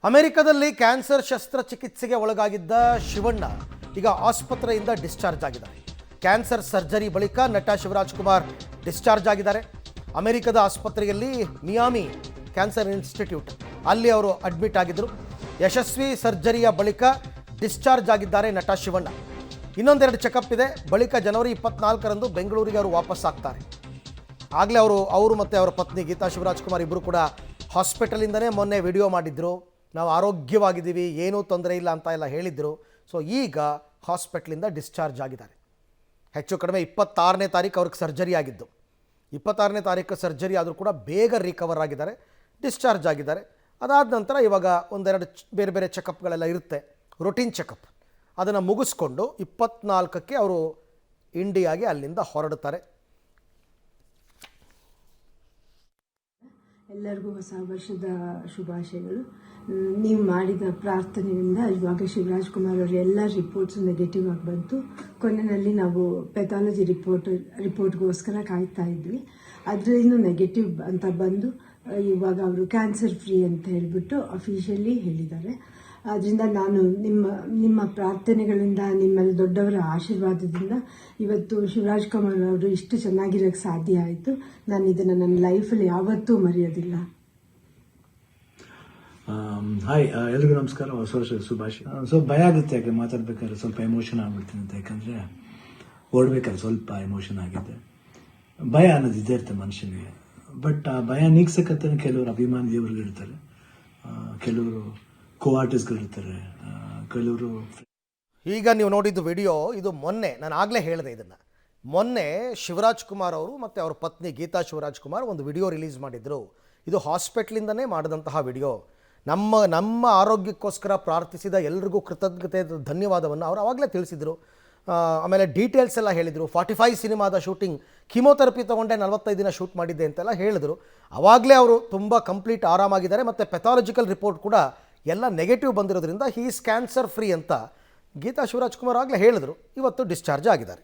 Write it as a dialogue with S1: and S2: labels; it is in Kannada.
S1: ಅಮೆರಿಕದಲ್ಲಿ ಕ್ಯಾನ್ಸರ್ ಶಸ್ತ್ರಚಿಕಿತ್ಸೆಗೆ ಒಳಗಾಗಿದ್ದ ಶಿವಣ್ಣ ಈಗ ಆಸ್ಪತ್ರೆಯಿಂದ ಡಿಸ್ಚಾರ್ಜ್ ಆಗಿದ್ದಾರೆ. ಕ್ಯಾನ್ಸರ್ ಸರ್ಜರಿ ಬಳಿಕ ನಟ ಶಿವರಾಜ್ ಕುಮಾರ್ ಡಿಸ್ಚಾರ್ಜ್ ಆಗಿದ್ದಾರೆ. ಅಮೆರಿಕದ ಆಸ್ಪತ್ರೆಯಲ್ಲಿ ಮಿಯಾಮಿ ಕ್ಯಾನ್ಸರ್ ಇನ್ಸ್ಟಿಟ್ಯೂಟ್ ಅಲ್ಲಿ ಅವರು ಅಡ್ಮಿಟ್ ಆಗಿದ್ದರು. ಯಶಸ್ವಿ ಸರ್ಜರಿಯ ಬಳಿಕ ಡಿಸ್ಚಾರ್ಜ್ ಆಗಿದ್ದಾರೆ ನಟ ಶಿವಣ್ಣ. ಇನ್ನೊಂದೆರಡು ಚೆಕಪ್ ಇದೆ. ಬಳಿಕ ಜನವರಿ 24ರಂದು ಬೆಂಗಳೂರಿಗೆ ಅವರು ವಾಪಸ್ ಆಗ್ತಾರೆ. ಆಗಲೇ ಅವರು ಮತ್ತು ಅವರ ಪತ್ನಿ ಗೀತಾ ಶಿವರಾಜ್ ಕುಮಾರ್ ಇಬ್ಬರು ಕೂಡ ಹಾಸ್ಪಿಟಲಿಂದನೇ ಮೊನ್ನೆ ವಿಡಿಯೋ ಮಾಡಿದ್ರು. ನಾವು ಆರೋಗ್ಯವಾಗಿದ್ದೀವಿ, ಏನೂ ತೊಂದರೆ ಇಲ್ಲ ಅಂತ ಎಲ್ಲ ಹೇಳಿದರು. ಸೊ ಈಗ ಹಾಸ್ಪಿಟ್ಲಿಂದ ಡಿಸ್ಚಾರ್ಜ್ ಆಗಿದ್ದಾರೆ. ಹೆಚ್ಚು ಕಡಿಮೆ 26ನೇ ತಾರೀಕು ಅವ್ರಿಗೆ ಸರ್ಜರಿ ಆಗಿದ್ದು. 26ನೇ ತಾರೀಕು ಸರ್ಜರಿ ಆದರೂ ಕೂಡ ಬೇಗ ರಿಕವರ್ ಆಗಿದ್ದಾರೆ, ಡಿಸ್ಚಾರ್ಜ್ ಆಗಿದ್ದಾರೆ. ಅದಾದ ನಂತರ ಇವಾಗ ಒಂದೆರಡು ಬೇರೆ ಬೇರೆ ಚೆಕಪ್ಗಳೆಲ್ಲ ಇರುತ್ತೆ, ರೊಟೀನ್ ಚೆಕಪ್. ಅದನ್ನು ಮುಗಿಸ್ಕೊಂಡು 24ಕ್ಕೆ ಅವರು ಇಂಡಿಯಾಗೆ ಅಲ್ಲಿಂದ ಹೊರಡುತ್ತಾರೆ.
S2: ಎಲ್ಲರಿಗೂ ಹೊಸ ವರ್ಷದ ಶುಭಾಶಯಗಳು. ನೀವು ಮಾಡಿದ ಪ್ರಾರ್ಥನೆಯಿಂದ ಇವಾಗ ಶಿವರಾಜ್ ಕುಮಾರ್ ಅವರ ಎಲ್ಲ ರಿಪೋರ್ಟ್ಸು ನೆಗೆಟಿವ್ ಆಗಿ ಬಂತು. ಕೊನೆಯಲ್ಲಿ ನಾವು ಪೆಥಾಲಜಿ ರಿಪೋರ್ಟ್ಗೋಸ್ಕರ ಕಾಯ್ತಾ ಇದ್ವಿ. ಅದರಿಂದ ನೆಗೆಟಿವ್ ಅಂತ ಬಂದು ಇವಾಗ ಅವರು ಕ್ಯಾನ್ಸರ್ ಫ್ರೀ ಅಂತ ಹೇಳಿಬಿಟ್ಟು ಅಫಿಷಿಯಲಿ ಹೇಳಿದ್ದಾರೆ. ಆದ್ದರಿಂದ ನಾನು ನಿಮ್ಮ ಪ್ರಾರ್ಥನೆಗಳಿಂದ, ನಿಮ್ಮಲ್ಲಿ ದೊಡ್ಡವರ ಆಶೀರ್ವಾದದಿಂದ ಇವತ್ತು ಶಿವರಾಜ್ ಕುಮಾರ್ ಅವರು ಇಷ್ಟು ಚೆನ್ನಾಗಿರೋಕ್ಕೆ ಸಾಧ್ಯ ಆಯಿತು. ನಾನು ಇದನ್ನು ನನ್ನ ಲೈಫಲ್ಲಿ ಯಾವತ್ತೂ ಮರೆಯೋದಿಲ್ಲ.
S3: ಹಾಯ್, ಎಲ್ರಿಗೂ ನಮಸ್ಕಾರ, ಹೊಸ ವರ್ಷದ ಶುಭಾಶಯ. ಸ್ವಲ್ಪ ಭಯ ಆಗುತ್ತೆ, ಯಾಕೆ ಮಾತಾಡ್ಬೇಕಾದ್ರೆ ಸ್ವಲ್ಪ ಎಮೋಷನ್ ಆಗ್ಬಿಡ್ತೀನಿ ಅಂತ. ಯಾಕಂದರೆ ಓಡ್ಬೇಕಾದ್ರೆ ಸ್ವಲ್ಪ ಎಮೋಷನ್ ಆಗಿದೆ. ಭಯ ಅನ್ನೋದು ಇದ್ದೇ ಇರುತ್ತೆ ಮನುಷ್ಯನಿಗೆ. ಬಟ್ ಆ ಭಯ ನೀಗ್ಸಕ್ಕಂತ ಕೆಲವರು ಅಭಿಮಾನಿ ದೇವರುಗಳಿರ್ತಾರೆ, ಕೆಲವರು ಆರ್ಟಿಸ್ಟ್ಗಳಿರ್ತಾರೆ, ಕೆಲವರು.
S1: ಈಗ ನೀವು ನೋಡಿದ್ದು ವಿಡಿಯೋ ಇದು ಮೊನ್ನೆ, ನಾನು ಆಗಲೇ ಹೇಳಿದೆ ಇದನ್ನು. ಮೊನ್ನೆ ಶಿವರಾಜ್ ಕುಮಾರ್ ಅವರು ಮತ್ತು ಅವರ ಪತ್ನಿ ಗೀತಾ ಶಿವರಾಜ್ ಕುಮಾರ್ ಒಂದು ವಿಡಿಯೋ ರಿಲೀಸ್ ಮಾಡಿದರು. ಇದು ಹಾಸ್ಪಿಟ್ಲಿಂದನೇ ಮಾಡಿದಂತಹ ವಿಡಿಯೋ. ನಮ್ಮ ಆರೋಗ್ಯಕ್ಕೋಸ್ಕರ ಪ್ರಾರ್ಥಿಸಿದ ಎಲ್ರಿಗೂ ಕೃತಜ್ಞತೆ, ಧನ್ಯವಾದವನ್ನು ಅವರು ಆವಾಗಲೇ ತಿಳಿಸಿದರು. ಆಮೇಲೆ ಡೀಟೇಲ್ಸ್ ಎಲ್ಲ ಹೇಳಿದರು. 45 ಸಿನಿಮಾದ ಶೂಟಿಂಗ್, ಕೀಮೋಥೆರಪಿ ತೊಗೊಂಡೆ 45 ದಿನ ಶೂಟ್ ಮಾಡಿದ್ದೆ ಅಂತೆಲ್ಲ ಹೇಳಿದರು. ಆವಾಗಲೇ ಅವರು ತುಂಬ ಕಂಪ್ಲೀಟ್ ಆರಾಮಾಗಿದ್ದಾರೆ. ಮತ್ತು ಪೆಥಾಲಜಿಕಲ್ ರಿಪೋರ್ಟ್ ಕೂಡ ಎಲ್ಲ ನೆಗೆಟಿವ್ ಬಂದಿರೋದ್ರಿಂದ ಹೀ ಈಸ್ ಕ್ಯಾನ್ಸರ್ ಫ್ರೀ ಅಂತ ಗೀತಾ ಶಿವರಾಜ್ ಕುಮಾರ್ ಆಗಲೇ ಹೇಳಿದರು. ಇವತ್ತು ಡಿಸ್ಚಾರ್ಜ್ ಆಗಿದ್ದಾರೆ.